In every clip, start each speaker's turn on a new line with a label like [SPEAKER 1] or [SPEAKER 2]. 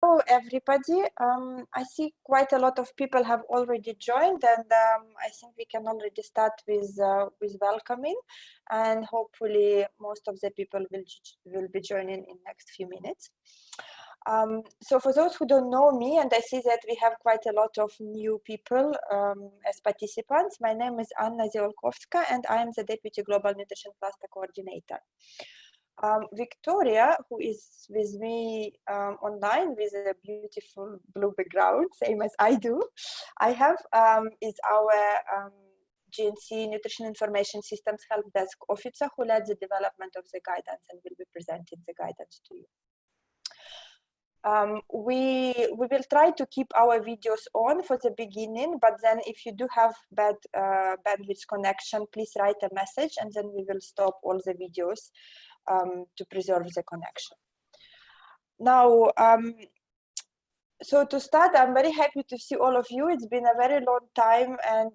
[SPEAKER 1] Hello, everybody. I see quite a lot of people have already joined, and I think we can already start with welcoming, and hopefully most of the people will be joining in next few minutes. So for those who don't know me, and I see that we have quite a lot of new people as participants, my name is Anna Ziolkowska, and I am the Deputy Global Nutrition Cluster Coordinator. Victoria, who is with me online with a beautiful blue background, same as I do, is our GNC Nutrition Information Systems Help Desk Officer who led the development of the guidance and will be presenting the guidance to you. We will try to keep our videos on for the beginning, but then if you do have bad bandwidth connection, please write a message and then we will stop all the videos to preserve the connection. Now, so to start, I'm very happy to see all of you. It's been a very long time and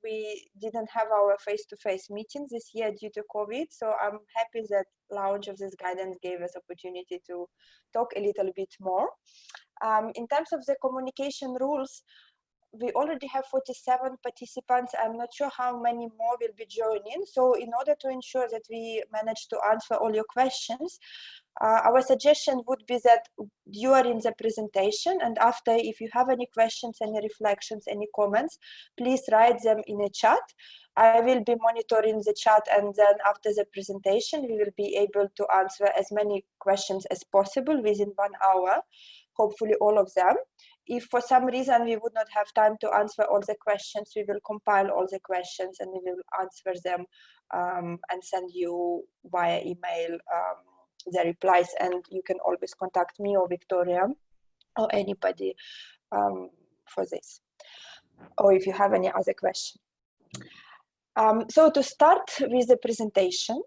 [SPEAKER 1] we didn't have our face-to-face meetings this year due to COVID. So I'm happy that launch of this guidance gave us opportunity to talk a little bit more. In terms of the communication rules, we already have 47 participants. I'm not sure how many more will be joining. So in order to ensure that we manage to answer all your questions, our suggestion would be that during the presentation and after, if you have any questions, any reflections, any comments, please write them in a chat. I will be monitoring the chat, and then after the presentation, we will be able to answer as many questions as possible within 1 hour, hopefully all of them. If for some reason we would not have time to answer all the questions, we will compile all the questions and we will answer them and send you via email the replies, and you can always contact me or Victoria or anybody for this, or if you have any other question. So to start with the presentation,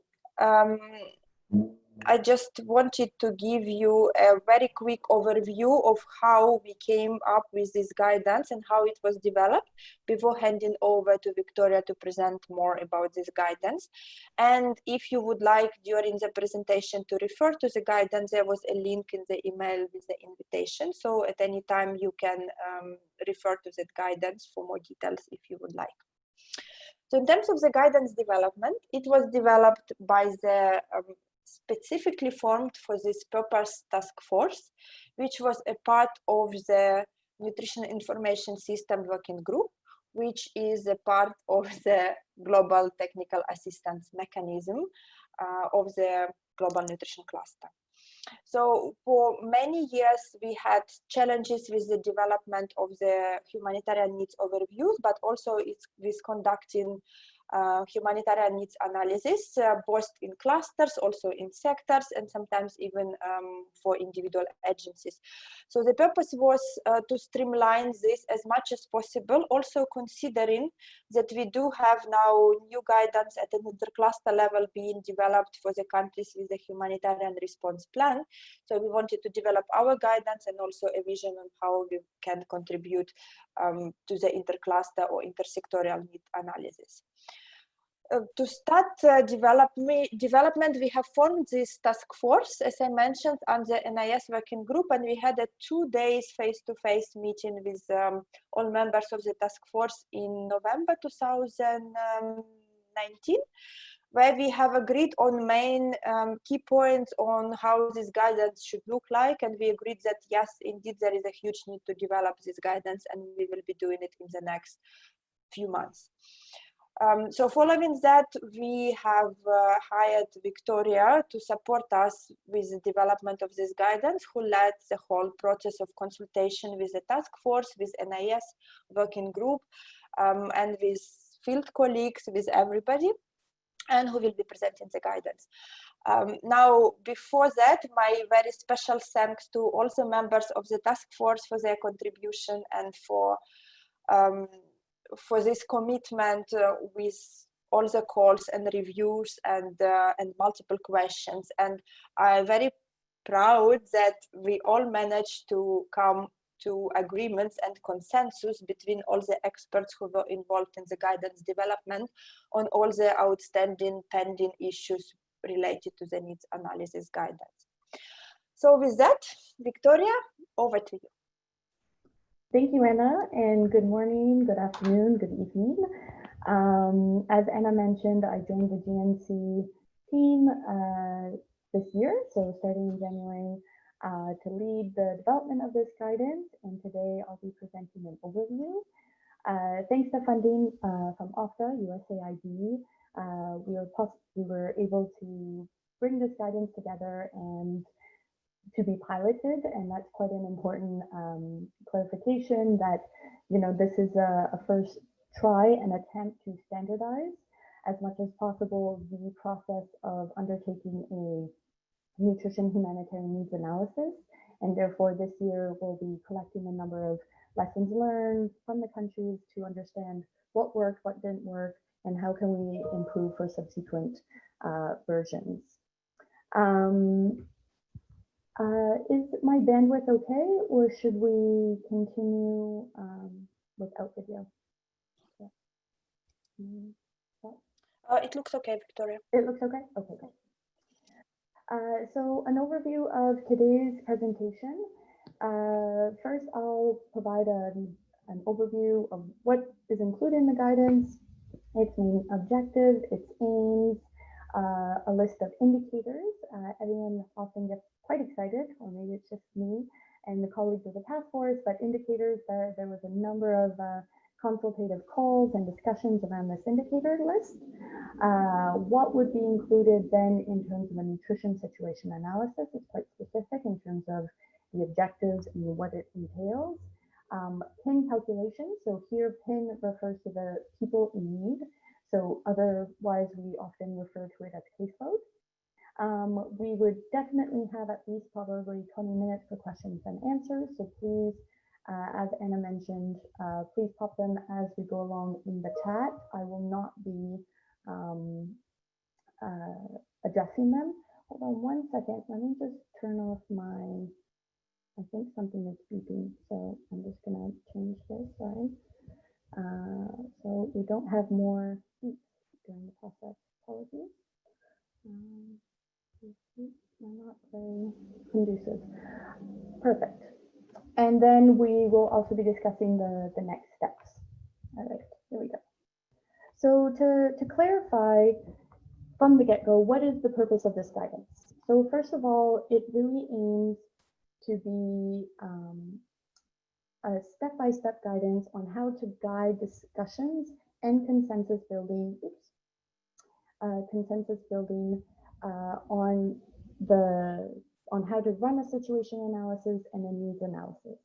[SPEAKER 1] I just wanted to give you a very quick overview of how we came up with this guidance and how it was developed before handing over to Victoria to present more about this guidance. And if you would like during the presentation to refer to the guidance, there was a link in the email with the invitation. So at any time you can refer to that guidance for more details if you would like. So in terms of the guidance development, it was developed by the specifically formed for this purpose task force, which was a part of the Nutrition Information System Working Group, which is a part of the Global Technical Assistance Mechanism of the Global Nutrition Cluster. So for many years, we had challenges with the development of the humanitarian needs overviews, but also with conducting humanitarian needs analysis, both in clusters, also in sectors, and sometimes even for individual agencies. So the purpose was to streamline this as much as possible, also considering that we do have now new guidance at an intercluster level being developed for the countries with the humanitarian response plan. So we wanted to develop our guidance and also a vision on how we can contribute to the intercluster or intersectorial need analysis. To start development, we have formed this task force, as I mentioned, on the NIS working group, and we had a 2 days face-to-face meeting with all members of the task force in November 2019, where we have agreed on main key points on how this guidance should look like, and we agreed that yes, indeed, there is a huge need to develop this guidance, and we will be doing it in the next few months. So following that, we have hired Victoria to support us with the development of this guidance, who led the whole process of consultation with the task force, with NIS working group, and with field colleagues, with everybody, and who will be presenting the guidance. Now, before that, my very special thanks to all the members of the task force for their contribution and for this commitment with all the calls and reviews and multiple questions. And I'm very proud that we all managed to come to agreements and consensus between all the experts who were involved in the guidance development on all the outstanding pending issues related to the needs analysis guidance. So with that, Victoria, over to you.
[SPEAKER 2] Thank you, Anna, and good morning, good afternoon, good evening. As Anna mentioned, I joined the GNC team this year, so starting in January, to lead the development of this guidance, and today I'll be presenting an overview. Thanks to funding from OFTA, USAID, we were able to bring this guidance together and to be piloted, and that's quite an important clarification that, you know, this is a first try and attempt to standardize as much as possible the process of undertaking a nutrition humanitarian needs analysis. And therefore, this year we'll be collecting a number of lessons learned from the countries to understand what worked, what didn't work, and how can we improve for subsequent versions. Is my bandwidth okay, or should we continue without video?
[SPEAKER 1] It looks okay, Victoria.
[SPEAKER 2] It looks okay? Okay, good. So an overview of today's presentation. First, I'll provide an overview of what is included in the guidance, its main objectives, its aims, a list of indicators. Everyone often gets quite excited, or maybe it's just me and the colleagues of the task force, but indicators, there was a number of consultative calls and discussions around this indicator list. What would be included then in terms of a nutrition situation analysis is quite specific in terms of the objectives and what it entails. PIN calculation, so here PIN refers to the people in need. So otherwise we often refer to it as caseload. We would definitely have at least probably 20 minutes for questions and answers. So please, as Anna mentioned, please pop them as we go along in the chat. I will not be addressing them. Hold on one second. Let me just turn off my, I think something is beeping. So I'm just gonna change this, sorry. So we don't have more beeps during the process. Apologies. Are not very conducive. Perfect. And then we will also be discussing the next steps. All right, here we go. So to clarify from the get-go, what is the purpose of this guidance? So first of all, it really aims to be a step-by-step guidance on how to guide discussions and consensus building, on how to run a situation analysis and a needs analysis.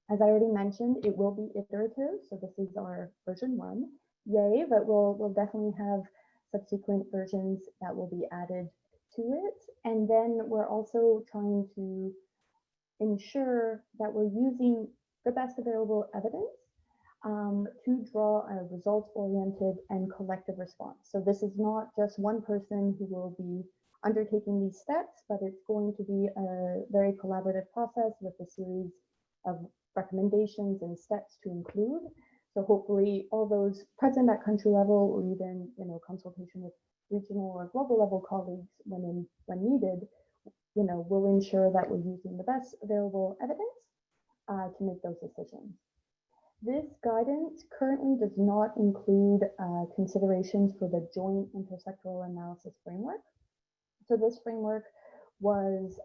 [SPEAKER 2] As I already mentioned, it will be iterative, so this is our version 1. Yay, but we'll definitely have subsequent versions that will be added to it. And then we're also trying to ensure that we're using the best available evidence to draw a results-oriented and collective response. So this is not just one person who will be undertaking these steps, but it's going to be a very collaborative process with a series of recommendations and steps to include. So hopefully all those present at country level, or even consultation with regional or global level colleagues when needed, will ensure that we're using the best available evidence to make those decisions. This guidance currently does not include considerations for the joint intersectoral analysis framework. So this framework was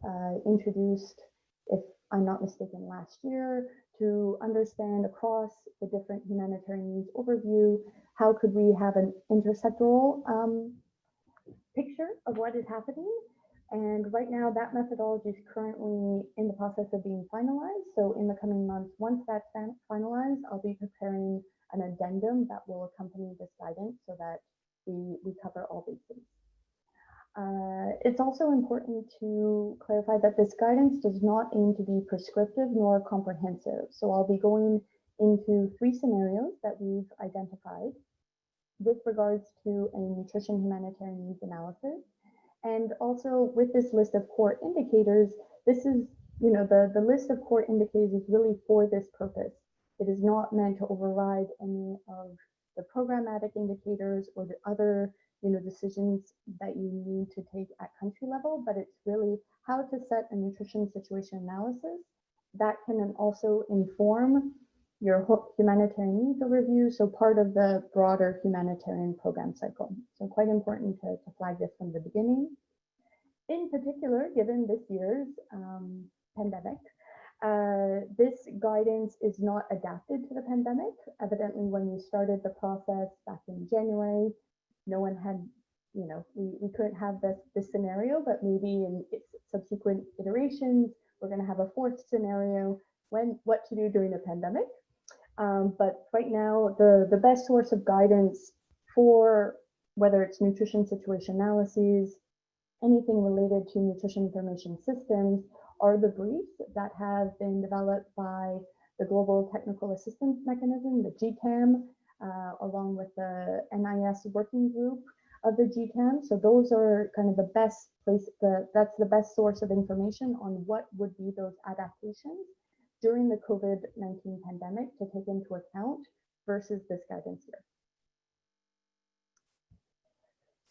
[SPEAKER 2] introduced, if I'm not mistaken, last year to understand across the different humanitarian needs overview, how could we have an intersectoral picture of what is happening. And right now that methodology is currently in the process of being finalized. So in the coming months, once that's finalized, I'll be preparing an addendum that will accompany this guidance so that we cover all bases. It's also important to clarify that this guidance does not aim to be prescriptive nor comprehensive. So I'll be going into 3 scenarios that we've identified with regards to a nutrition humanitarian needs analysis. And also with this list of core indicators, this is, the list of core indicators is really for this purpose. It is not meant to override any of the programmatic indicators or the other decisions that you need to take at country level, but it's really how to set a nutrition situation analysis that can then also inform your humanitarian needs overview, so part of the broader humanitarian program cycle. So quite important to flag this from the beginning. In particular, given this year's pandemic, this guidance is not adapted to the pandemic. Evidently, when we started the process back in January, no one had, we couldn't have this scenario, but maybe in its subsequent iterations, we're going to have a fourth scenario what to do during a pandemic. But right now, the best source of guidance for whether it's nutrition situation analyses, anything related to nutrition information systems, are the briefs that have been developed by the Global Technical Assistance Mechanism, the GTAM, along with the NIS working group of the GTAM. So those are kind of the best place, that's the best source of information on what would be those adaptations during the COVID-19 pandemic to take into account versus this guidance here.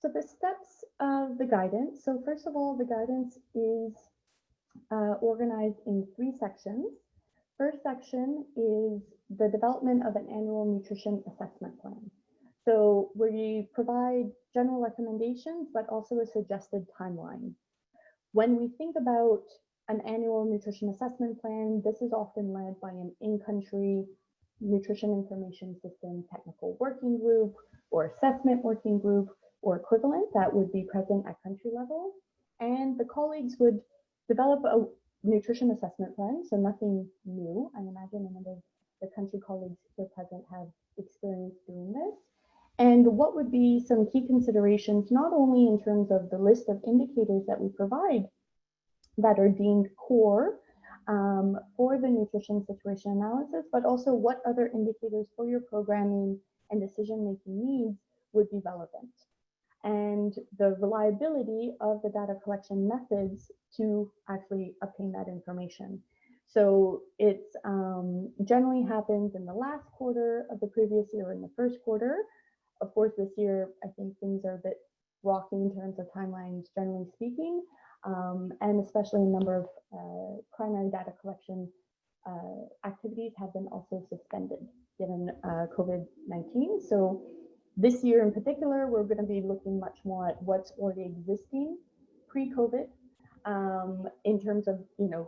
[SPEAKER 2] So the steps of the guidance. So first of all, the guidance is organized in 3 sections. First section is the development of an annual nutrition assessment plan. So we provide general recommendations, but also a suggested timeline. When we think about an annual nutrition assessment plan, this is often led by an in-country nutrition information system technical working group or assessment working group or equivalent that would be present at country level. And the colleagues would develop a nutrition assessment plan, so nothing new. I imagine a number of the country colleagues here present have experience doing this. And what would be some key considerations, not only in terms of the list of indicators that we provide that are deemed core for the nutrition situation analysis, but also what other indicators for your programming and decision-making needs would be relevant, and the reliability of the data collection methods to actually obtain that information. So it generally happens in the last quarter of the previous year, in the first quarter. Of course, this year, I think things are a bit rocky in terms of timelines, generally speaking, and especially a number of primary data collection activities have been also suspended given COVID-19. So this year in particular, we're going to be looking much more at what's already existing pre-COVID in terms of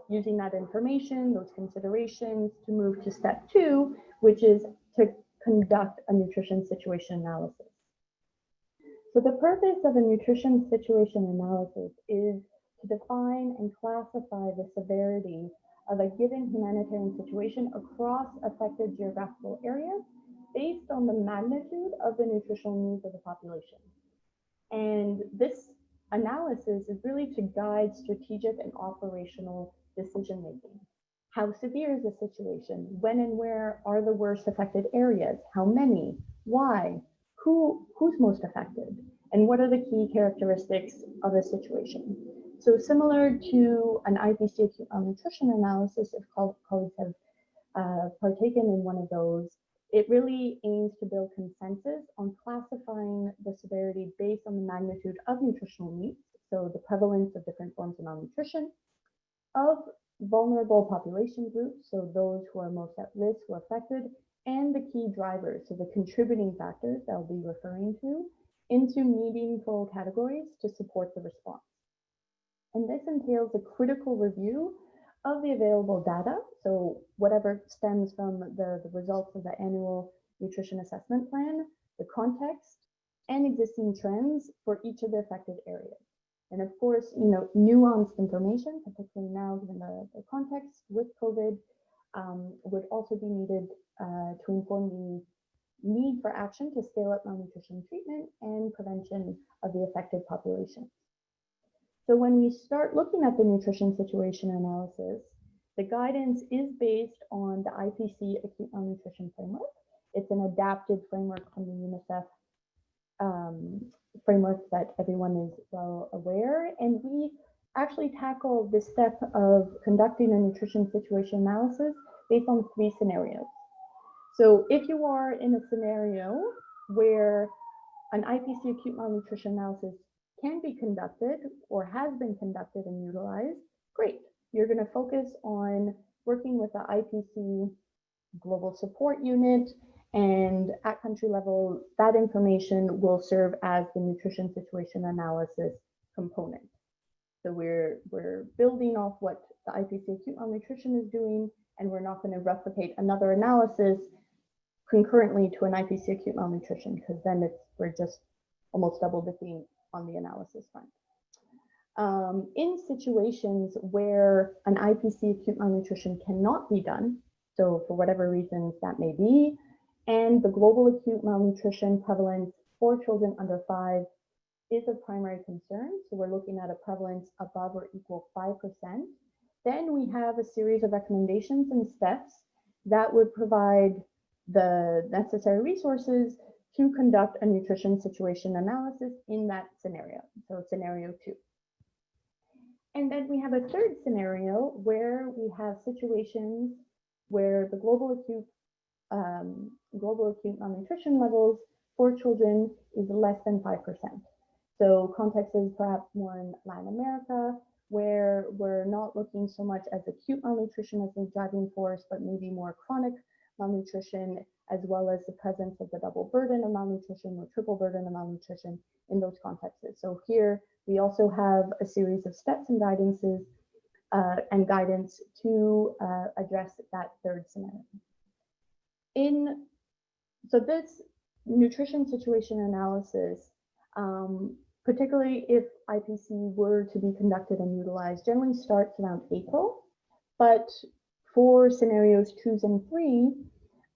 [SPEAKER 2] using that information, those considerations to move to step 2, which is to conduct a nutrition situation analysis. So the purpose of a nutrition situation analysis is to define and classify the severity of a given humanitarian situation across affected geographical areas based on the magnitude of the nutritional needs of the population. And this analysis is really to guide strategic and operational decision making. How severe is the situation? When and where are the worst affected areas? How many? Why? Who's most affected? And what are the key characteristics of a situation? So similar to an IPC acute malnutrition analysis, if colleagues have partaken in one of those, it really aims to build consensus on classifying the severity based on the magnitude of nutritional needs, so the prevalence of different forms of malnutrition, of vulnerable population groups, so those who are most at risk or affected, and the key drivers, so the contributing factors that I'll be referring to, into meaningful categories to support the response. And this entails a critical review of the available data, so whatever stems from the results of the annual nutrition assessment plan, the context, and existing trends for each of the affected areas. And of course, nuanced information, particularly now given the context with COVID, would also be needed to inform the need for action to scale up malnutrition treatment and prevention of the affected population. So when we start looking at the nutrition situation analysis, the guidance is based on the IPC acute malnutrition framework. It's an adapted framework from the UNICEF framework that everyone is well aware. And we actually tackle this step of conducting a nutrition situation analysis based on 3 scenarios. So if you are in a scenario where an IPC acute malnutrition analysis can be conducted or has been conducted and utilized, great. You're going to focus on working with the IPC global support unit, and at country level, that information will serve as the nutrition situation analysis component. So we're building off what the IPC acute malnutrition is doing, and we're not going to replicate another analysis concurrently to an IPC acute malnutrition, because then we're just almost double dipping on the analysis front. In situations where an IPC acute malnutrition cannot be done, so for whatever reasons that may be, and the global acute malnutrition prevalence for children under 5 is of primary concern, so we're looking at a prevalence above or equal 5%, then we have a series of recommendations and steps that would provide the necessary resources to conduct a nutrition situation analysis in that scenario, so scenario 2. And then we have a third scenario where we have situations where the global acute malnutrition levels for children is less than 5%. So context is perhaps more in Latin America, where we're not looking so much as acute malnutrition as the driving force, but maybe more chronic malnutrition, as well as the presence of the double burden of malnutrition or triple burden of malnutrition in those contexts. So here we also have a series of steps and guidances and guidance to address that third scenario. So this nutrition situation analysis, particularly if IPC were to be conducted and utilized, generally starts around April, but for scenarios 2 and 3,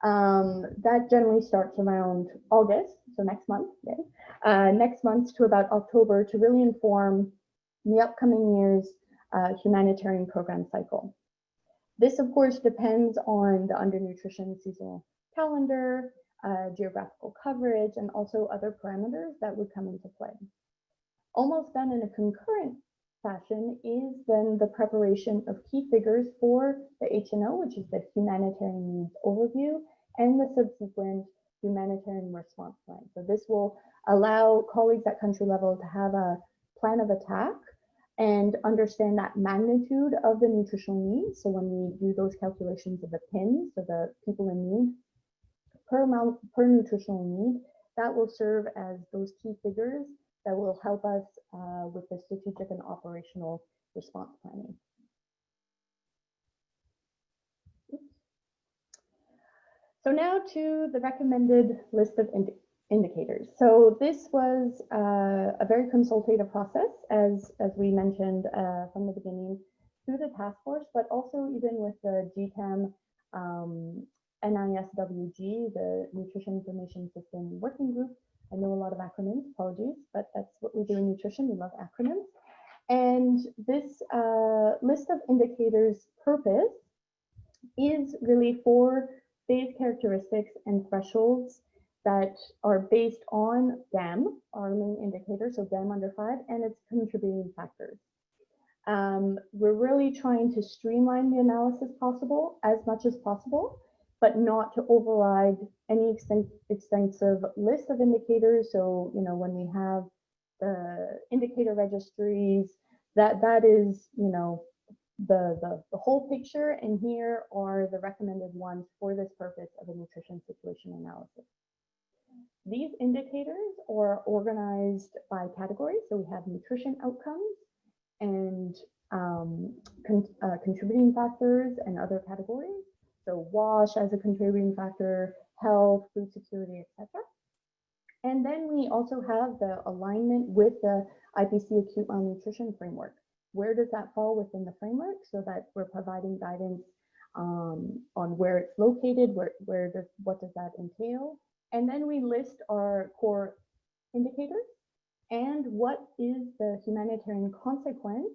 [SPEAKER 2] that generally starts around August, so next month, next month to about October, to really inform the upcoming year's humanitarian program cycle. This, of course, depends on the undernutrition seasonal calendar, geographical coverage, and also other parameters that would come into play. Almost done in a concurrent fashion is then the preparation of key figures for the HNO, which is the Humanitarian Needs Overview, and the subsequent Humanitarian Response Plan. So this will allow colleagues at country level to have a plan of attack and understand that magnitude of the nutritional needs. So when we do those calculations of the PINs, so the people in need per nutritional need, that will serve as those key figures that will help us with the strategic and operational response planning. So now to the recommended list of indicators. So this was a very consultative process, as we mentioned from the beginning, through the task force, but also even with the GTAM NISWG, the Nutrition Information System Working Group. I know a lot of acronyms, apologies, but that's what we do in nutrition. We love acronyms. And this list of indicators purpose is really for phase characteristics and thresholds that are based on GAM, our main indicator, so GAM under 5, and its contributing factors. We're really trying to streamline the analysis possible as much as possible, but not to override any extensive list of indicators. So, you know, when we have the indicator registries, that is, you know, the whole picture, and here are the recommended ones for this purpose of a nutrition situation analysis. These indicators are organized by category. So we have nutrition outcomes and contributing factors and other categories. So WASH as a contributing factor, health, food security, etc. And then we also have the alignment with the IPC acute malnutrition framework. Where does that fall within the framework, so that we're providing guidance on where it's located, what does that entail? And then we list our core indicators and what is the humanitarian consequence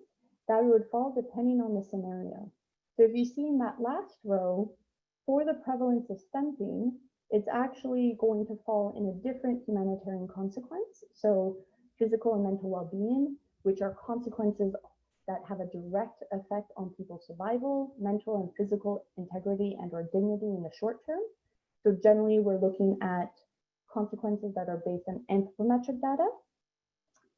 [SPEAKER 2] that would fall depending on the scenario. So if you see in that last row, for the prevalence of stunting, it's actually going to fall in a different humanitarian consequence. So physical and mental well-being, which are consequences that have a direct effect on people's survival, mental and physical integrity and or dignity in the short term. So generally we're looking at consequences that are based on anthropometric data.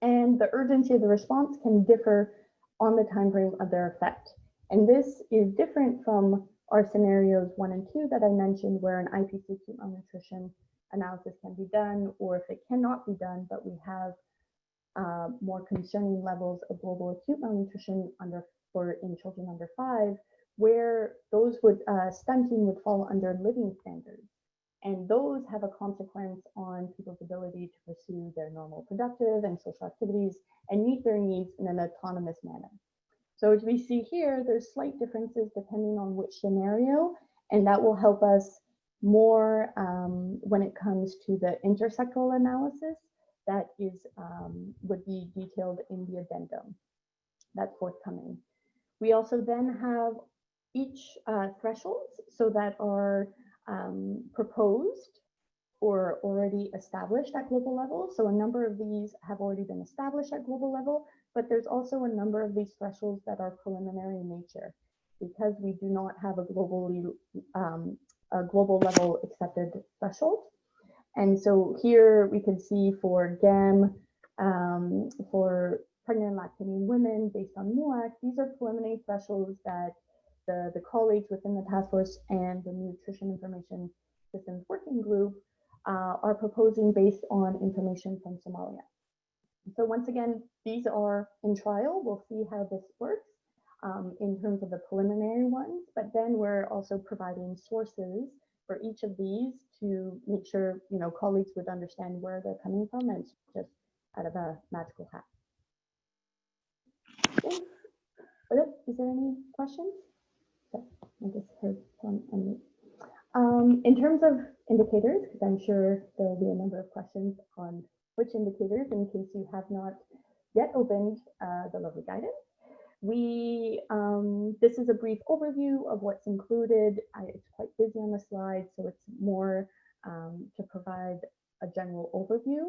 [SPEAKER 2] And the urgency of the response can differ on the time frame of their effect. And this is different from our scenarios 1 and 2 that I mentioned, where an IPC acute malnutrition analysis can be done, or if it cannot be done, but we have more concerning levels of global acute malnutrition in children under 5, where those stunting would fall under living standards. And those have a consequence on people's ability to pursue their normal productive and social activities and meet their needs in an autonomous manner. So as we see here, there's slight differences depending on which scenario, and that will help us more when it comes to the intersectoral analysis that would be detailed in the addendum that's forthcoming. We also then have each thresholds so that are proposed or already established at global level. So a number of these have already been established at global level, but there's also a number of these thresholds that are preliminary in nature because we do not have a global level accepted threshold. And so here we can see for GAM, for pregnant and lactating women based on MUAC, these are preliminary thresholds that the colleagues within the task force and the Nutrition Information Systems Working Group are proposing based on information from Somalia. So once again, these are in trial. We'll see how this works in terms of the preliminary ones, but then we're also providing sources for each of these to make sure colleagues would understand where they're coming from and just out of a magical hat. Okay. Is there any questions? Okay. I just heard one unmute. In terms of indicators, because I'm sure there will be a number of questions on which indicators in case you have not yet opened the lovely guidance. This is a brief overview of what's included. It's quite busy on the slide, so it's more to provide a general overview.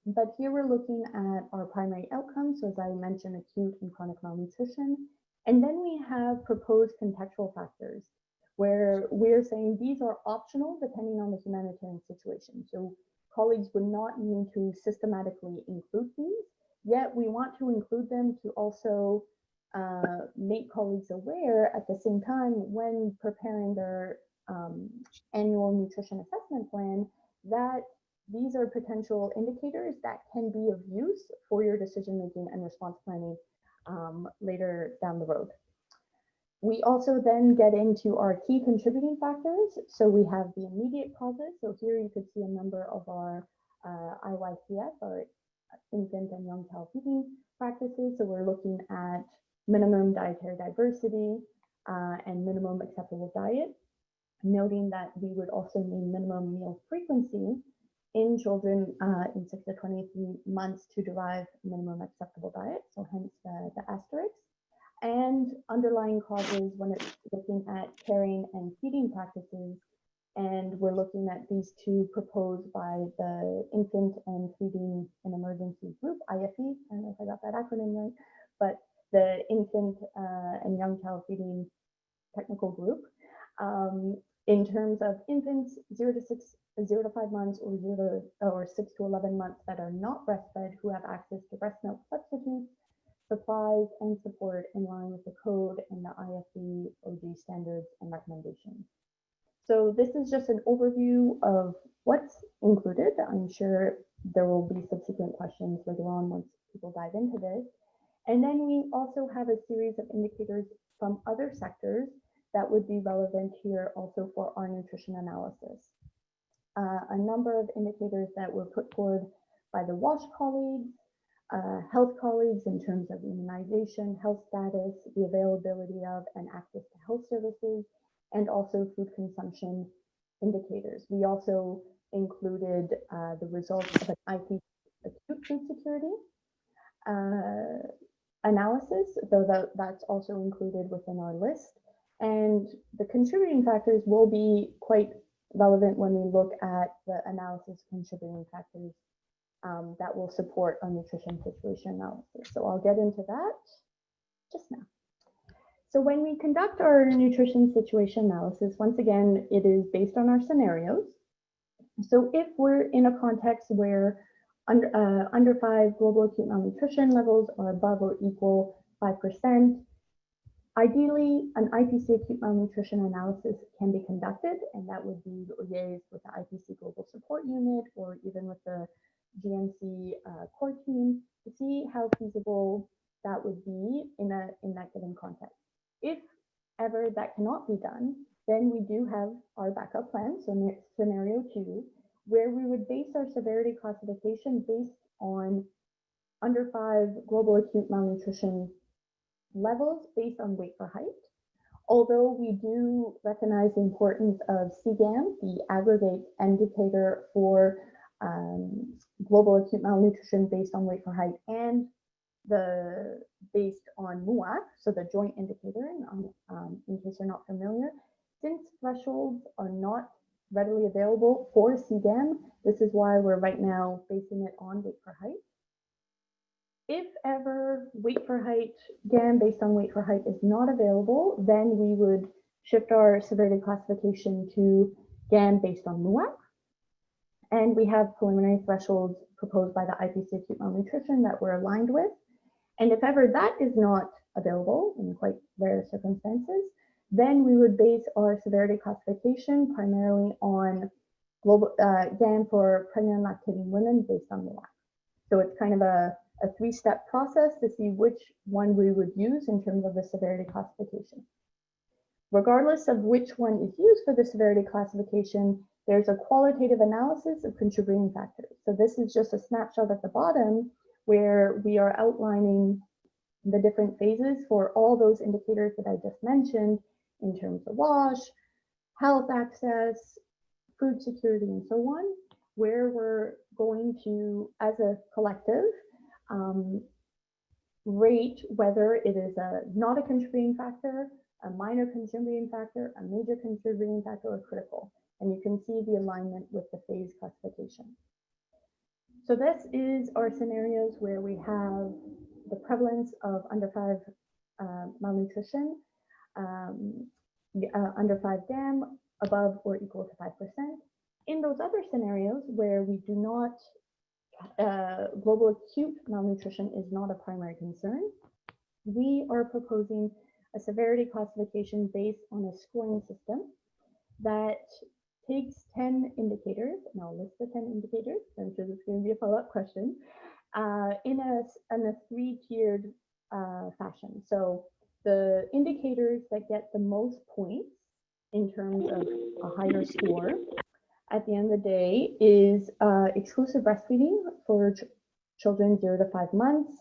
[SPEAKER 2] But here we're looking at our primary outcomes, so as I mentioned, acute and chronic malnutrition. And then we have proposed contextual factors, where we're saying these are optional depending on the humanitarian situation. So colleagues would not need to systematically include these, yet we want to include them to also make colleagues aware at the same time when preparing their annual nutrition assessment plan that these are potential indicators that can be of use for your decision making and response planning later down the road. We also then get into our key contributing factors. So we have the immediate causes. So here you could see a number of our IYCF, our infant and young child feeding practices. So we're looking at minimum dietary diversity and minimum acceptable diet, noting that we would also need minimum meal frequency in children in 6 to 23 months to derive minimum acceptable diet. So hence the asterisk. And underlying causes when it's looking at caring and feeding practices. And we're looking at these two proposed by the Infant and Feeding and Emergency Group, IFE. I don't know if I got that acronym right, but the Infant and Young Child Feeding Technical Group. In terms of infants 0 to 5 months or 6 to 11 months that are not breastfed who have access to breast milk substitutes, supplies and support in line with the code and the IFE OG standards and recommendations. So this is just an overview of what's included. I'm sure there will be subsequent questions later on once people dive into this. And then we also have a series of indicators from other sectors that would be relevant here also for our nutrition analysis. A number of indicators that were put forward by the WASH colleagues, health colleagues in terms of immunization, health status, the availability of and access to health services, and also food consumption indicators. We also included the results of an IP acute food security analysis, though that's also included within our list. And the contributing factors will be quite relevant when we look at the analysis contributing factors that will support our nutrition situation analysis. So I'll get into that just now. So when we conduct our nutrition situation analysis, once again, it is based on our scenarios. So if we're in a context where under 5 global acute malnutrition levels are above or equal 5%, ideally, an IPC acute malnutrition analysis can be conducted, and that would be liaised with the IPC Global Support Unit or even with the GNC core team to see how feasible that would be in that given context. If ever that cannot be done, then we do have our backup plan, so scenario 2, where we would base our severity classification based on under 5 global acute malnutrition levels based on weight for height. Although we do recognize the importance of CGAM, the aggregate indicator for global acute malnutrition based on weight for height, and the based on MUAC, so the joint indicator, in case you're not familiar, since thresholds are not readily available for CGAM, this is why we're right now basing it on weight for height. If ever weight for height, GAM based on weight for height is not available, then we would shift our severity classification to GAM based on MUAC. And we have preliminary thresholds proposed by the IPC acute malnutrition that we're aligned with. And if ever that is not available in quite rare circumstances, then we would base our severity classification primarily on global GAM for pregnant and lactating women based on MUAC. So it's kind of a 3-step process to see which one we would use in terms of the severity classification. Regardless of which one is used for the severity classification, there's a qualitative analysis of contributing factors. So this is just a snapshot at the bottom where we are outlining the different phases for all those indicators that I just mentioned in terms of WASH, health access, food security, and so on, where we're going to, as a collective, rate whether it is not a contributing factor, a minor contributing factor, a major contributing factor, or critical. And you can see the alignment with the phase classification. So this is our scenarios where we have the prevalence of under 5 malnutrition, under 5 GAM, above or equal to 5%. In those other scenarios where we do not, global acute malnutrition is not a primary concern, we are proposing a severity classification based on a scoring system that takes 10 indicators, and I'll list the 10 indicators, I'm sure this is going to be a follow-up question, in a 3-tiered fashion. So the indicators that get the most points in terms of a higher score at the end of the day is exclusive breastfeeding for children 0 to 5 months,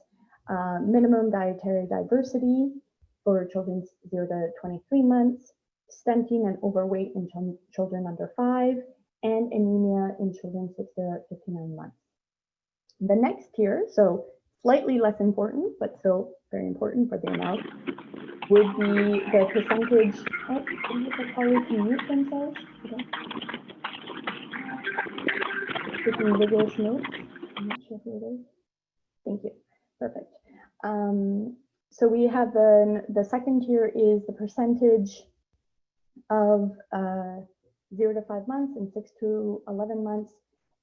[SPEAKER 2] minimum dietary diversity for children 0 to 23 months, stunting and overweight in children under 5, and anemia in children 6 to 59 months. The next tier, so slightly less important, but still very important for the amount, would be the percentage. Oh, is the colleague can mute themselves? Okay. Taking vigorous notes. I'm not sure who it is. Thank you. Perfect. So we have the second tier is the percentage of 0 to 5 months and 6 to 11 months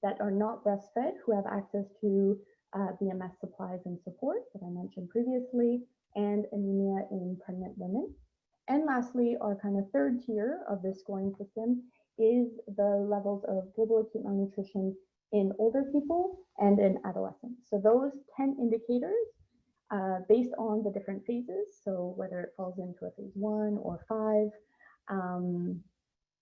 [SPEAKER 2] that are not breastfed who have access to BMS supplies and support that I mentioned previously, and anemia in pregnant women. And lastly, our kind of third tier of this scoring system is the levels of global acute malnutrition in older people and in adolescents. So those 10 indicators, based on the different phases, so whether it falls into a phase 1 or 5,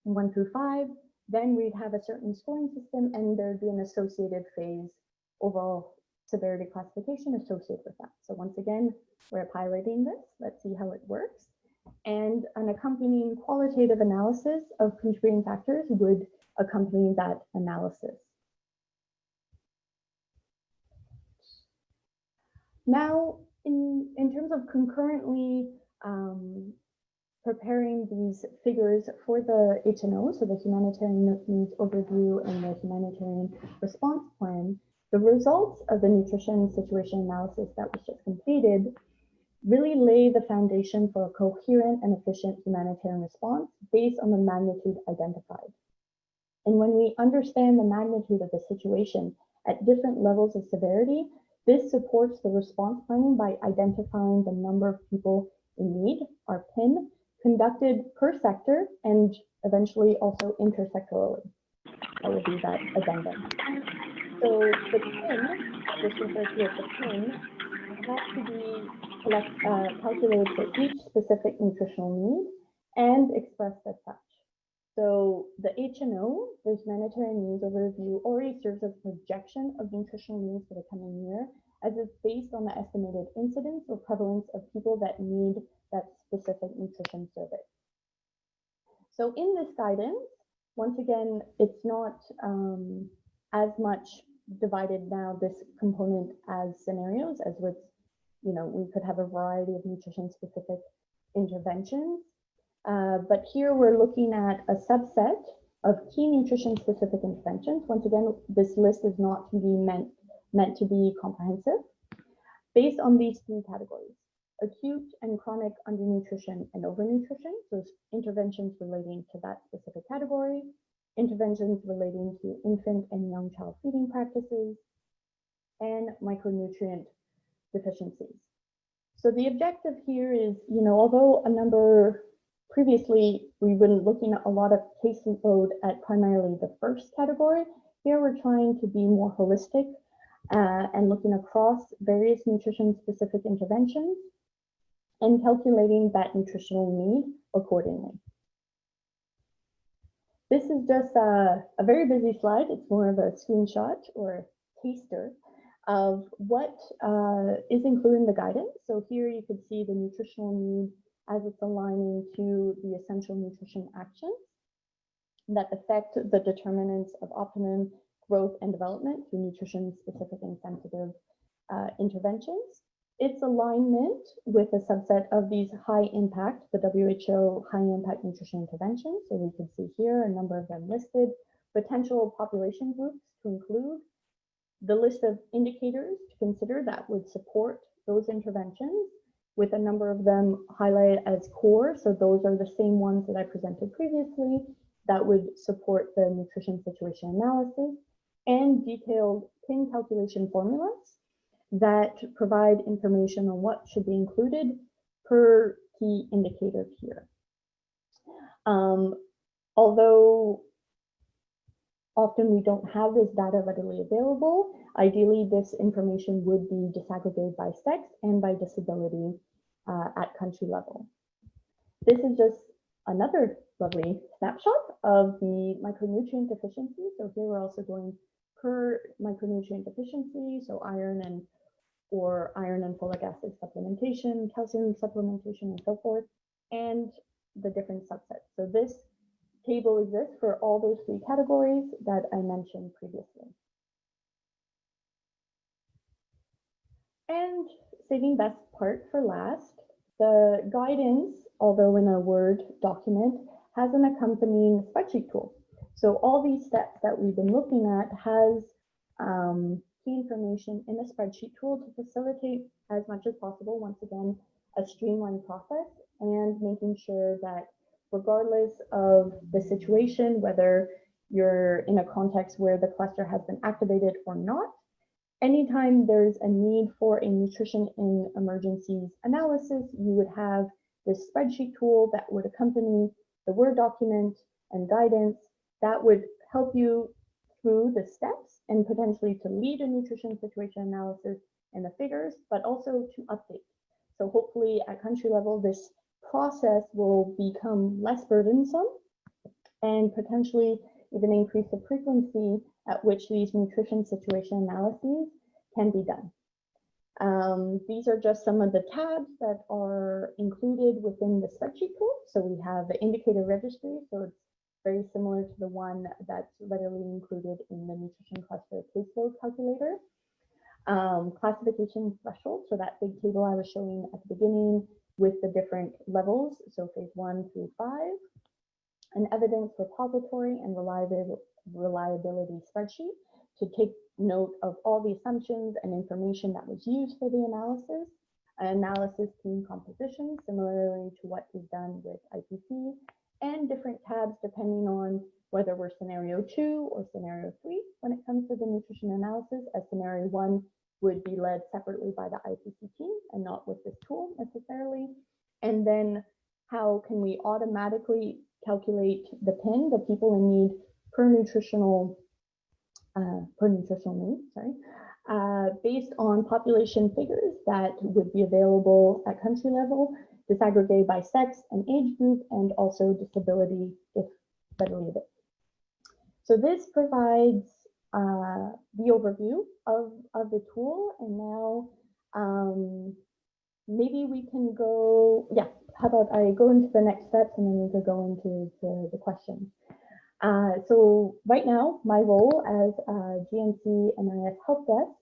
[SPEAKER 2] 1 through 5, then we'd have a certain scoring system and there'd be an associated phase overall severity classification associated with that. So once again, we're piloting this. Let's see how it works. And an accompanying qualitative analysis of contributing factors would accompany that analysis. Now, in terms of concurrently preparing these figures for the HNO, so the Humanitarian Needs Overview and the Humanitarian Response Plan, the results of the nutrition situation analysis that was just completed really lay the foundation for a coherent and efficient humanitarian response based on the magnitude identified. And when we understand the magnitude of the situation at different levels of severity, this supports the response planning by identifying the number of people in need, our PIN, conducted per sector and eventually also intersectorally. That will be that addendum. So the PIN, just referred to as the PIN, has to be calculated for each specific nutritional need and expressed as such. So the HNO, the Humanitarian Needs Overview, already serves as a projection of nutritional needs for the coming year, as it's based on the estimated incidence or prevalence of people that need that specific nutrition service. So in this guidance, once again, it's not as much divided now, this component, as scenarios, as with, we could have a variety of nutrition specific interventions. But here we're looking at a subset of key nutrition specific interventions. Once again, this list is not to be meant to be comprehensive, based on these three categories: acute and chronic undernutrition and overnutrition, so interventions relating to that specific category, interventions relating to infant and young child feeding practices, and micronutrient deficiencies. So the objective here is, although a number previously we've been looking at a lot of caseload at primarily the first category, here we're trying to be more holistic and looking across various nutrition specific interventions and calculating that nutritional need accordingly. This is just a very busy slide. It's more of a screenshot or a taster of what is included in the guidance. So here you can see the nutritional need as it's aligning to the essential nutrition actions that affect the determinants of optimum growth and development through nutrition specific and sensitive interventions. Its alignment with a subset of these high impact, the WHO high impact nutrition interventions. So we can see here a number of them listed, potential population groups to include, the list of indicators to consider that would support those interventions, with a number of them highlighted as core. So those are the same ones that I presented previously that would support the nutrition situation analysis, and detailed PIN calculation formulas that provide information on what should be included per key indicator here. Although often we don't have this data readily available, ideally this information would be disaggregated by sex and by disability at country level. This is just another lovely snapshot of the micronutrient deficiency. So here we're also going per micronutrient deficiency, so iron and folic acid supplementation, calcium supplementation, and so forth, and the different subsets. So this table exists for all those three categories that I mentioned previously. And saving best part for last, the guidance, although in a Word document, has an accompanying spreadsheet tool. So all these steps that we've been looking at has key information in a spreadsheet tool to facilitate as much as possible, once again, a streamlined process, and making sure that regardless of the situation, whether you're in a context where the cluster has been activated or not, anytime there's a need for a nutrition in emergencies analysis, you would have this spreadsheet tool that would accompany the Word document and guidance that would help you through the steps and potentially to lead a nutrition situation analysis and the figures, but also to update. So hopefully at country level, this process will become less burdensome and potentially even increase the frequency at which these nutrition situation analyses can be done. These are just some of the tabs that are included within the spreadsheet tool. So we have the indicator registry, so it's very similar to the one that's readily included in the nutrition cluster caseload calculator. Classification threshold, so that big table I was showing at the beginning with the different levels, so phase 1 through 5. An evidence repository and reliability spreadsheet to take note of all the assumptions and information that was used for the analysis. An analysis team composition, similarly to what is done with IPC, and different tabs depending on whether we're scenario 2 or scenario 3 when it comes to the nutrition analysis, as scenario 1 would be led separately by the IPC team and not with this tool necessarily. And then how can we automatically calculate the PIN, the people in need per nutritional need, based on population figures that would be available at country level, disaggregated by sex and age group, and also disability if readily available. So this provides the overview of the tool, and now maybe we can go, yeah, how about I go into the next steps and then we could go into the questions. So right now, my role as GNC NIS Help Desk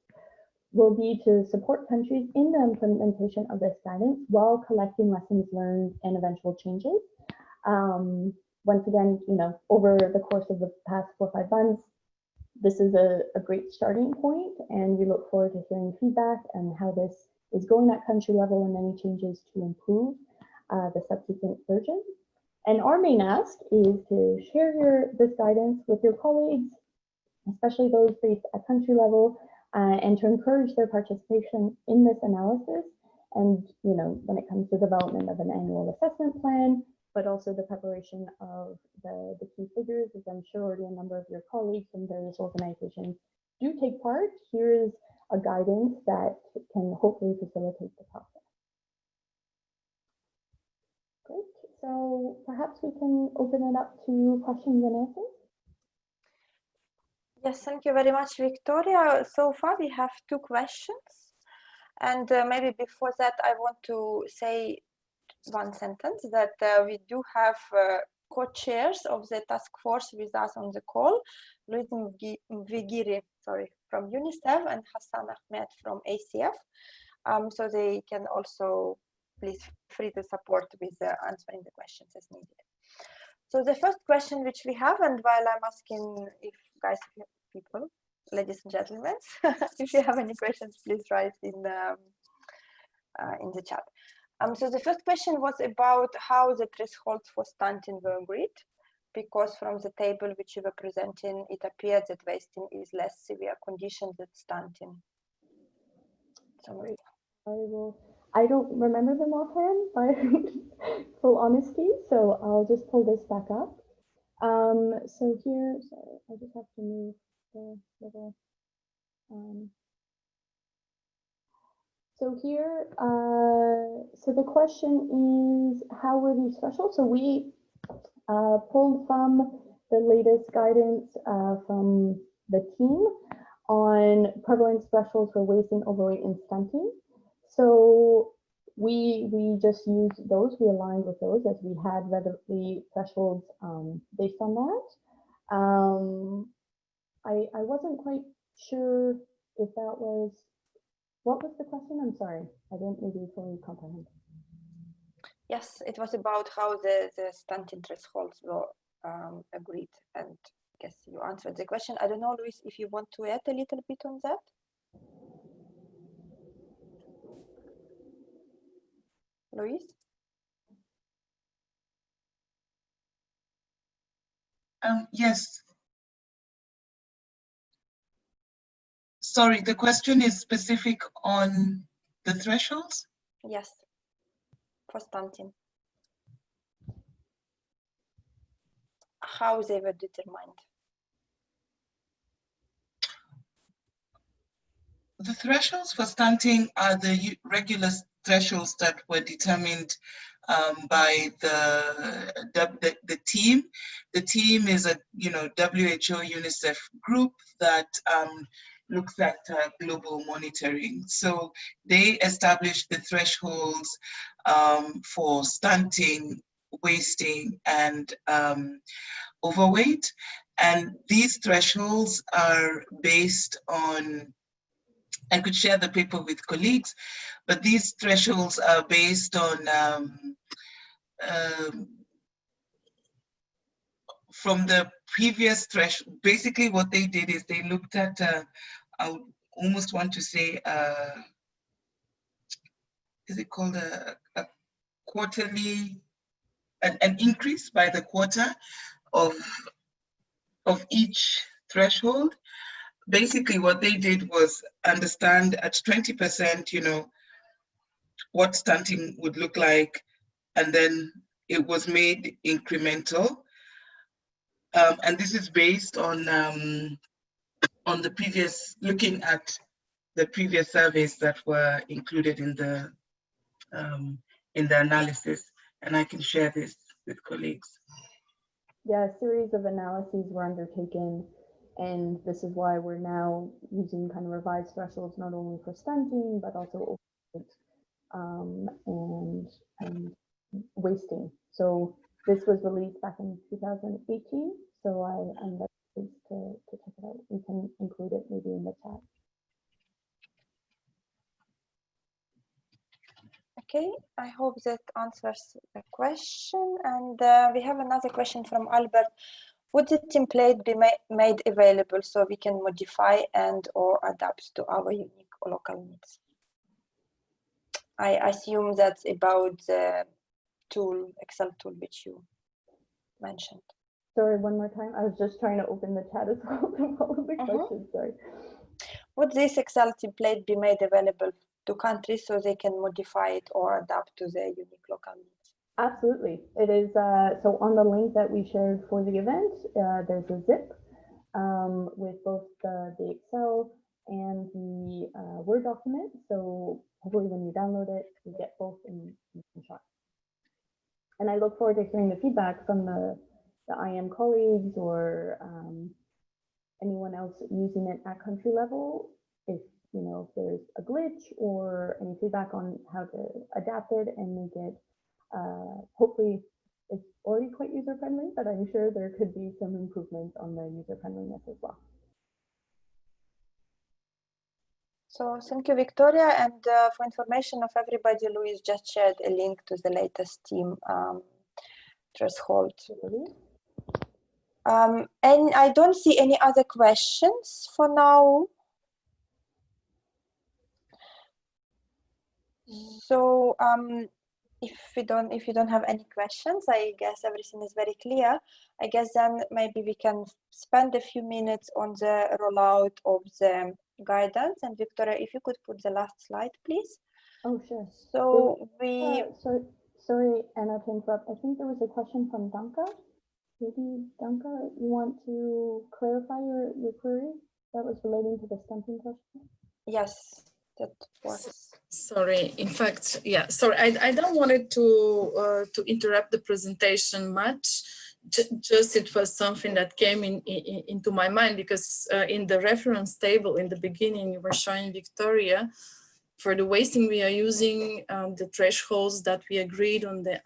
[SPEAKER 2] will be to support countries in the implementation of this guidance while collecting lessons learned and eventual changes. Once again, you know, over the course of the past 4 or 5 months, this is a great starting point, and we look forward to hearing feedback and how this is going at country level and any changes to improve the subsequent version. And our main ask is to share this guidance with your colleagues, especially those based at country level, and to encourage their participation in this analysis. And, you know, when it comes to development of an annual assessment plan, but also the preparation of the key figures, as I'm sure already a number of your colleagues from various organizations do take part. Here's a guidance that can hopefully facilitate the process. Great, so perhaps we can open it up to questions and answers.
[SPEAKER 1] Yes, thank you very much, Victoria. So far we have 2 questions, and maybe before that I want to say one sentence that we do have co-chairs of the task force with us on the call, Luis Vigiri, from UNICEF, and Hassan Ahmed from ACF. So they can also, please free to support with answering the questions as needed. So the first question which we have, and while I'm asking if guys, people, ladies and gentlemen, if you have any questions, please write in the chat. So the first question was about how the thresholds for stunting were agreed, because from the table which you were presenting, it appeared that wasting is less severe condition than stunting. So
[SPEAKER 2] I don't remember them offhand, by full honesty, so I'll just pull this back up. So here, sorry, I just have to move the little. So here, so the question is, how were these thresholds? So we pulled from the latest guidance from the team on prevalence thresholds for wasting, overweight, and stunting. So we just used those, we aligned with those as we had the thresholds based on that. I wasn't quite sure if that was, what was the question? I'm sorry, I didn't maybe fully comprehend.
[SPEAKER 1] Yes, it was about how the stunting thresholds were agreed, and I guess you answered the question. I don't know, Luis, if you want to add a little bit on that. Luis?
[SPEAKER 3] Yes. Sorry, the question is specific on the thresholds?
[SPEAKER 1] Yes, for stunting. How they were determined?
[SPEAKER 3] The thresholds for stunting are the regular thresholds that were determined by the team. The team is a WHO UNICEF group that looks at global monitoring. So they established the thresholds for stunting, wasting, and overweight. And these thresholds are based on, I could share the paper with colleagues, but these thresholds are based on from the previous threshold. Basically what they did is they looked at, I would almost want to say, is it called a quarterly, an increase by the quarter of of each threshold. Basically, what they did was understand at 20%, you know, what stunting would look like, and then it was made incremental. And this is based on the previous, looking at the previous surveys that were included in the analysis, and I can share this with colleagues.
[SPEAKER 2] Yeah, a series of analyses were undertaken, and this is why we're now using kind of revised thresholds not only for stunting but also and wasting. So this was released back in 2018. So I'm very pleased to check it out. We can include it maybe in the chat.
[SPEAKER 1] Okay, I hope that answers the question. And we have another question from Albert. Would the template be made available so we can modify and or adapt to our unique or local needs? I assume that's about the tool, Excel tool, which you mentioned.
[SPEAKER 2] Sorry, one more time. I was just trying to open the chat as well to follow the question. Sorry.
[SPEAKER 1] Would this Excel template be made available to countries so they can modify it or adapt to their unique local needs?
[SPEAKER 2] Absolutely. It is. So on the link that we shared for the event, there's a zip with both the Excel and the Word document. So hopefully when you download it, you get both in one shot. And I look forward to hearing the feedback from the IM colleagues or anyone else using it at country level. If you know if there's a glitch or any feedback on how to adapt it and make it, hopefully it's already quite user friendly, but I'm sure there could be some improvements on the user friendliness as well.
[SPEAKER 1] So thank you, Victoria. And for information of everybody, Louise just shared a link to the latest team threshold. And I don't see any other questions for now. So if you don't have any questions, I guess everything is very clear. I guess then maybe we can spend a few minutes on the rollout of the guidance. And Victoria, if you could put the last slide, please.
[SPEAKER 2] Oh, sure.
[SPEAKER 1] So we...
[SPEAKER 2] sorry, Anna, to interrupt. I think there was a question from Danka. Maybe, Danka, you want to clarify your query that was relating to the stunting question?
[SPEAKER 1] Yes, that was...
[SPEAKER 4] Sorry, in fact, yeah, sorry, I don't want it to interrupt the presentation much. Just it was something that came into my mind because in the reference table in the beginning, you were showing, Victoria, for the wasting, we are using the thresholds that we agreed on the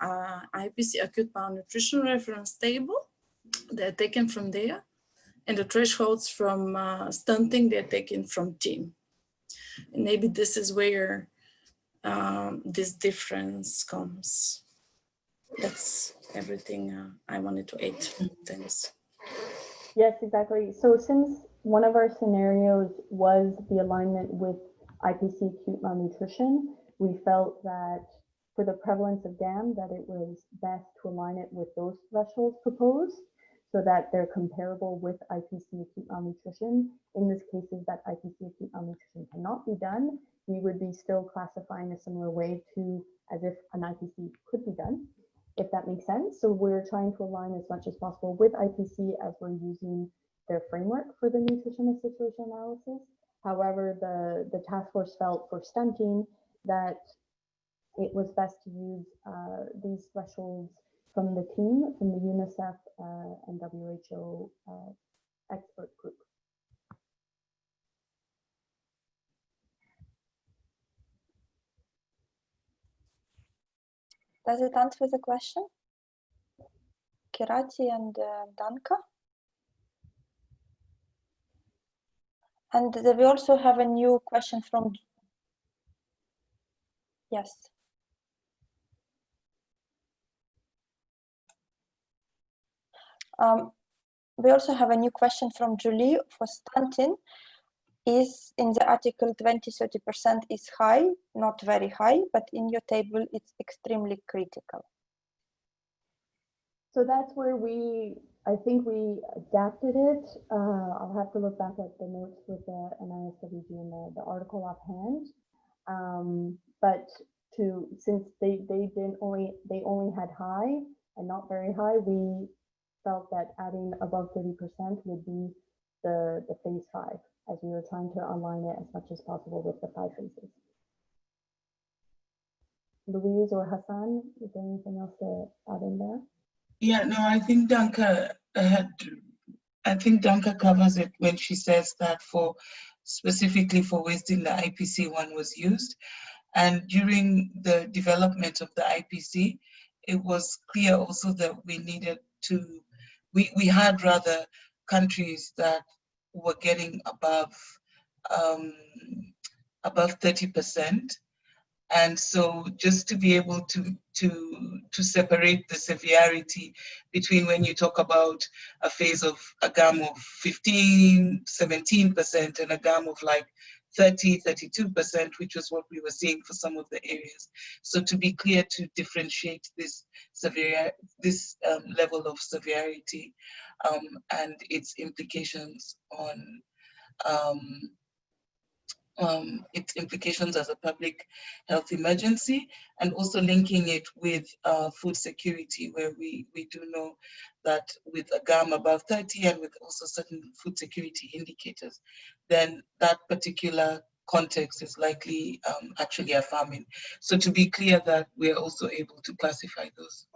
[SPEAKER 4] IPC acute malnutrition reference table. They're taken from there. And the thresholds from stunting, they're taken from team. And maybe this is where this difference comes. That's everything I wanted to add. Thanks.
[SPEAKER 2] Yes, exactly. So since one of our scenarios was the alignment with IPC acute malnutrition, we felt that for the prevalence of DAM, that it was best to align it with those thresholds proposed so that they're comparable with IPC acute malnutrition. In this case, is that IPC acute malnutrition cannot be done, we would be still classifying a similar way to as if an IPC could be done, if that makes sense. So we're trying to align as much as possible with IPC as we're using their framework for the nutrition situation analysis. However, the task force felt for stunting that it was best to use these thresholds from the team, from the UNICEF and WHO expert group.
[SPEAKER 1] Does it answer the question? Kirati and Danka? And we also have a new question from... Yes. We also have a new question from Julie for stunting. Is in the article 20-30% is high, not very high, but in your table it's extremely critical.
[SPEAKER 2] So that's where we I think we adapted it. I'll have to look back at the notes with the NISWG and the article offhand. But since they only had high and not very high, we felt that adding above 30% would be the phase 5, as we were trying to align it as much as possible with the 5 phases. Louise or Hassan, is there anything else to add in there?
[SPEAKER 3] Yeah, no, I think Danka covers it when she says that specifically for wasting, the IPC1 was used. And during the development of the IPC, it was clear also that we needed to, we had rather countries that were getting above 30%. And so just to be able to separate the severity between when you talk about a phase of a GAM of 15, 17% and a GAM of like 30, 32%, which was what we were seeing for some of the areas. So to be clear, to differentiate this level of severity and its implications on its implications as a public health emergency, and also linking it with food security, where we do know that with a GAM above 30 and with also certain food security indicators, then that particular context is likely actually a famine. So to be clear that we're also able to classify those.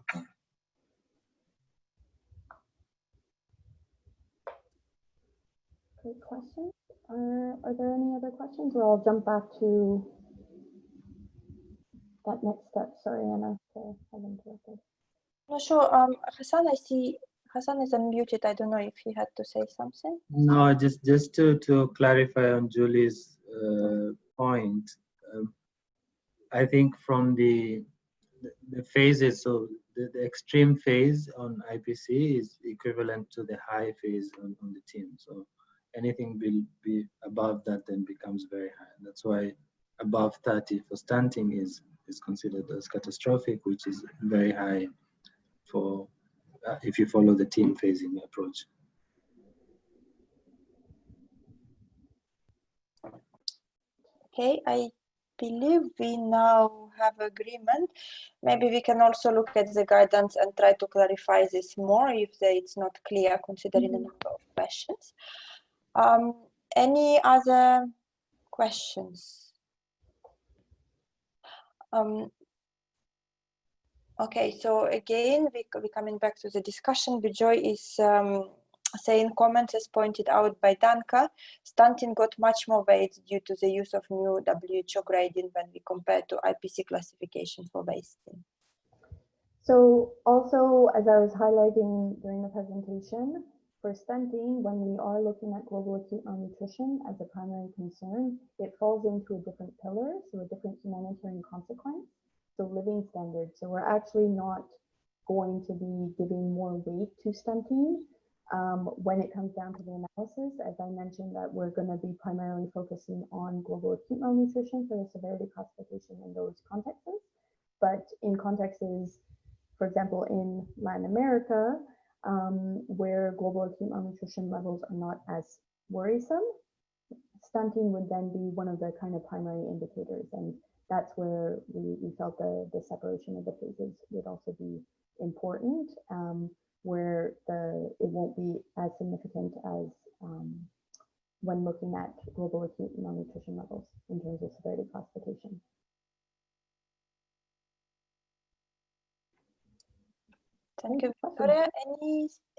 [SPEAKER 2] Great question. Are there any other questions, or I'll jump back to that next step? Sorry, Anna, to have interrupted.
[SPEAKER 1] No, sure. Hassan, I see Hassan is unmuted. I don't know if he had to say something.
[SPEAKER 5] No, just to clarify on Julie's point, I think from the phases, so the extreme phase on IPC is equivalent to the high phase on the team. So anything will be above that then becomes very high. That's why above 30 for stunting is considered as catastrophic, which is very high for if you follow the team phasing approach.
[SPEAKER 1] Okay, I believe we now have agreement. Maybe we can also look at the guidance and try to clarify this more if it's not clear considering the number of questions. Any other questions? Okay, so again, we're coming back to the discussion. Bijoy is saying comments as pointed out by Danka, stunting got much more weight due to the use of new WHO grading when we compare to IPC classification for wasting.
[SPEAKER 2] So also, as I was highlighting during the presentation, for stunting, when we are looking at global acute malnutrition as a primary concern, it falls into a different pillar, so a different humanitarian consequence, so living standards. So we're actually not going to be giving more weight to stunting when it comes down to the analysis. As I mentioned, that we're going to be primarily focusing on global acute malnutrition for the severity classification in those contexts. But in contexts, for example, in Latin America, where global acute malnutrition levels are not as worrisome, stunting would then be one of the kind of primary indicators. And that's where we felt the separation of the phases would also be important, where it won't be as significant as when looking at global acute malnutrition levels in terms of severity classification.
[SPEAKER 1] Thank you, Victoria.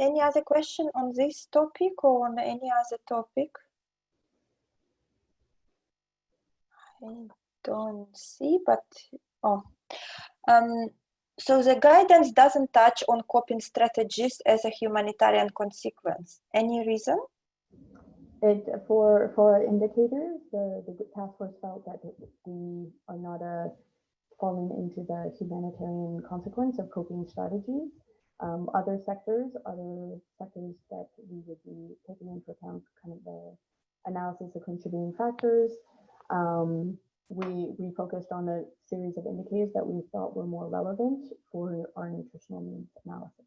[SPEAKER 1] Any other question on this topic or on any other topic? I don't see, but so the guidance doesn't touch on coping strategies as a humanitarian consequence. Any reason?
[SPEAKER 2] For indicators, the task force felt that we are not falling into the humanitarian consequence of coping strategies. Other sectors that we would be taking into account kind of the analysis of contributing factors. We focused on a series of indicators that we thought were more relevant for our nutritional needs analysis.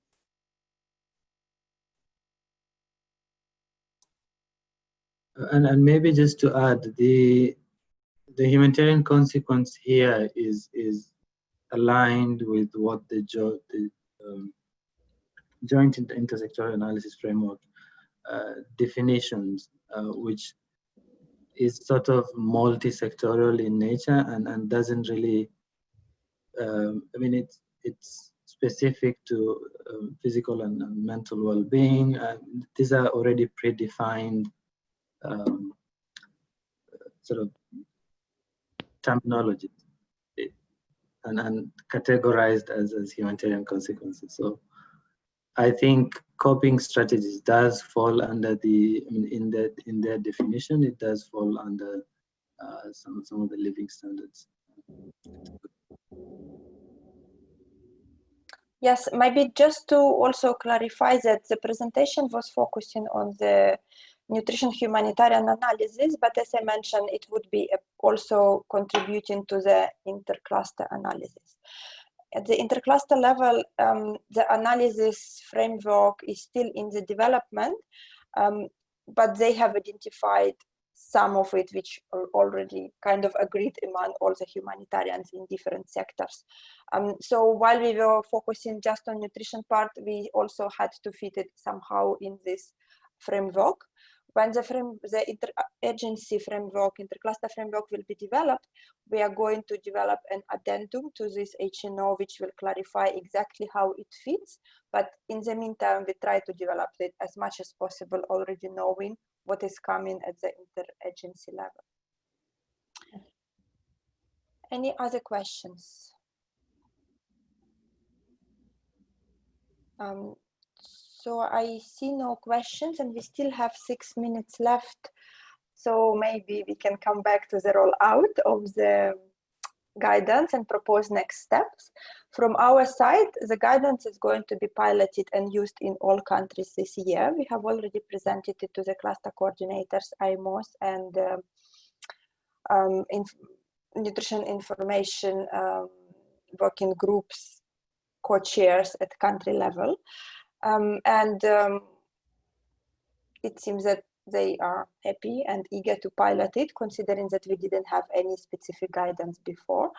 [SPEAKER 5] And maybe just to add, the humanitarian consequence here is aligned with what the joint intersectoral analysis framework definitions, which is sort of multi-sectoral in nature and doesn't really, I mean, it's specific to physical and mental well-being. These are already predefined sort of terminology and categorized as humanitarian consequences. So I think coping strategies does fall under the, I mean, in their definition, it does fall under some of the living standards.
[SPEAKER 1] Yes, maybe just to also clarify that the presentation was focusing on the nutrition humanitarian analysis, but as I mentioned, it would be also contributing to the intercluster analysis. At the intercluster level, the analysis framework is still in the development, but they have identified some of it which are already kind of agreed among all the humanitarians in different sectors. So while we were focusing just on nutrition part, we also had to fit it somehow in this framework. When the interagency framework, intercluster framework will be developed, we are going to develop an addendum to this HNO, which will clarify exactly how it fits. But in the meantime, we try to develop it as much as possible, already knowing what is coming at the interagency level. Any other questions? So I see no questions and we still have 6 minutes left. So maybe we can come back to the rollout of the guidance and propose next steps. From our side, the guidance is going to be piloted and used in all countries this year. We have already presented it to the cluster coordinators, IMOs, and nutrition information working groups, co-chairs at country level. It seems that they are happy and eager to pilot it, considering that we didn't have any specific guidance before.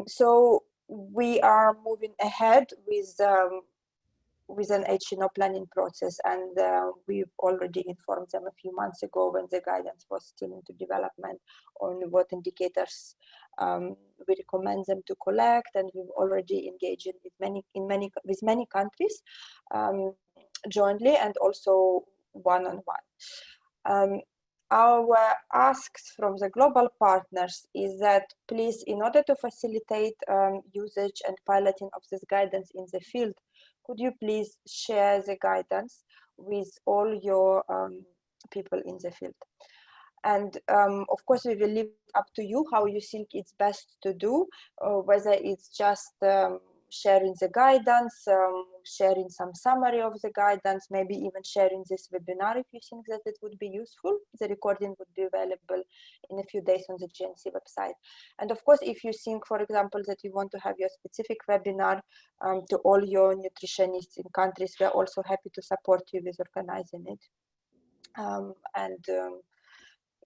[SPEAKER 1] So we are moving ahead with an HNO planning process, and we've already informed them a few months ago when the guidance was still into development on what indicators we recommend them to collect, and we've already engaged with many countries jointly and also one-on-one. Our asks from the global partners is that please, in order to facilitate usage and piloting of this guidance in the field, could you please share the guidance with all your people in the field? And of course, we will leave it up to you how you think it's best to do, whether it's just sharing the guidance, sharing some summary of the guidance, maybe even sharing this webinar if you think that it would be useful. The recording would be available in a few days on the GNC website. And of course, if you think, for example, that you want to have your specific webinar to all your nutritionists in countries, we are also happy to support you with organizing it.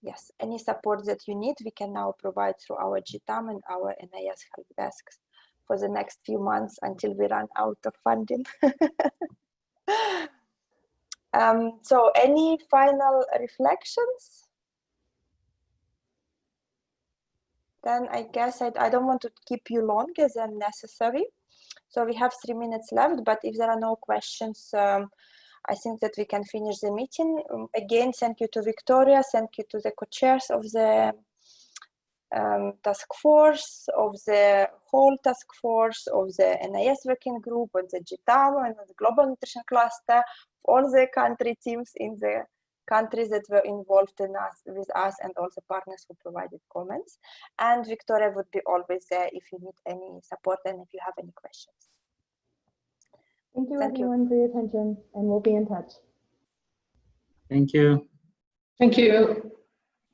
[SPEAKER 1] Yes, any support that you need, we can now provide through our GTAM and our NIS help desks for the next few months until we run out of funding. So any final reflections? Then I guess I don't want to keep you longer than necessary. So we have 3 minutes left, but if there are no questions, I think that we can finish the meeting. Again, thank you to Victoria, thank you to the co-chairs of the task force, of the whole task force, of the NIS working group, of the GTAM and the Global Nutrition Cluster, all the country teams in the countries that were involved with us and also partners who provided comments. And Victoria would be always there if you need any support and if you have any questions.
[SPEAKER 2] Thank you everyone for your attention, and we'll be in touch.
[SPEAKER 5] Thank you.
[SPEAKER 6] Thank you.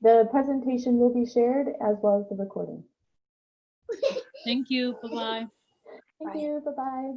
[SPEAKER 2] The presentation will be shared as well as the recording.
[SPEAKER 6] Thank you. Bye-bye.
[SPEAKER 2] Thank you. Bye-bye.